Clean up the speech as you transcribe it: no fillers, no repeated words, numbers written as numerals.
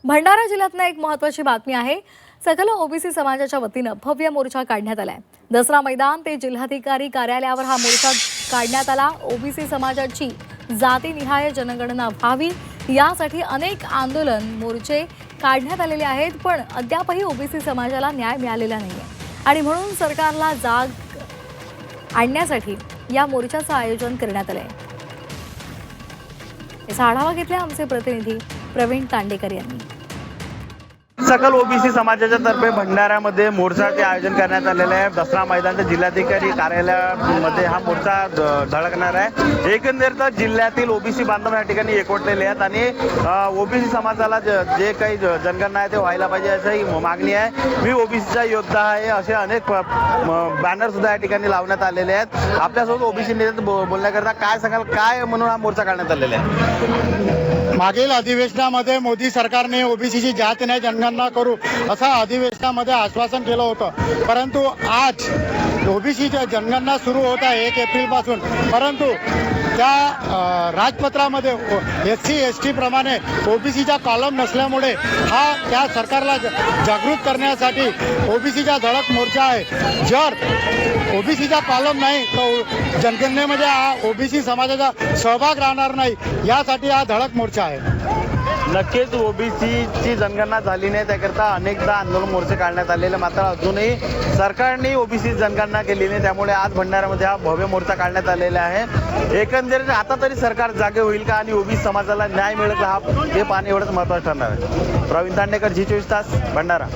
भंडारा जिल्ह्यातनं एक महत्त्वाची बातमी आहे। सकल ओबीसी समाजाच्या वतीनं भव्य मोर्चा काढण्यात आलाय। दसरा मैदान ते जिल्हाधिकारी कार्यालयावर हा मोर्चा काढण्यात आला। ओबीसी समाजाची जातीनिहाय जनगणना व्हावी यासाठी अनेक आंदोलन मोर्चे काढण्यात आलेले आहेत, पण अद्यापही ओबीसी समाजाला न्याय मिळालेला नाहीये आणि म्हणून सरकारला जाग आणण्यासाठी या मोर्चाचं आयोजन करण्यात आलंय। याचा आढावा घेतला आमचे प्रतिनिधी प्रवीण तांडेकर यांनी। सकल ओबीसी समाजाच्या तर्फे भंडाऱ्यामध्ये मोर्चाचे आयोजन करण्यात आलेले आहे। दसरा मैदान ते जिल्हाधिकारी कार्यालयामध्ये हा मोर्चा धडकणार आहे। एकंदरीत जिल्ह्यातील ओबीसी बांधव या ठिकाणी एकवटलेले आहेत आणि ओबीसी समाजाला जे काही जनगणना आहे ते व्हायला पाहिजे अशी मागणी आहे। मी ओबीसीचा योद्धा आहे असे अनेक बॅनर सुद्धा या ठिकाणी लावण्यात आलेले आहेत। आपल्यासोबत ओबीसी नेते बोलण्याकरता काय सांगाल, काय म्हणून हा मोर्चा काढण्यात आलेला आहे? मागील अधिवेशनामध्ये मोदी सरकारने ओबीसीची जात नाही जनगणना करू असं अधिवेशनामध्ये आश्वासन केलं होतं, परंतु आज ओबीसीची जनगणना सुरू होत आहे 1 एप्रिलपासून, परंतु त्या राजपत्रामध्ये SC ST प्रमाणे ओबीसीचा कॉलम नसल्यामुळे हा त्या सरकारला जागृत करण्यासाठी ओबीसीचा धडक मोर्चा आहे। जर ओबीसीचा कॉलम नाही तर जनगणनेमध्ये हा ओबीसी समाजाचा सहभाग राहणार नाही, यासाठी हा धडक मोर्चा आहे। नक्कीच ओबीसीची जनगणना झाली नाही त्याकरता अनेकदा आंदोलन मोर्चे काढण्यात आलेले, मात्र अजूनही सरकारने ओबीसी जनगणना केली नाही, त्यामुळे आज भंडाऱ्यामध्ये हा भव्य मोर्चा काढण्यात आलेला आहे। एकंदरीत आता तरी सरकार जागे होईल का आणि ओबीसी समाजाला न्याय मिळेल का हे पाहणे एवढंच महत्त्वाचं ठरणार आहे। प्रवीण तांडेकर, G24 तास, भंडारा।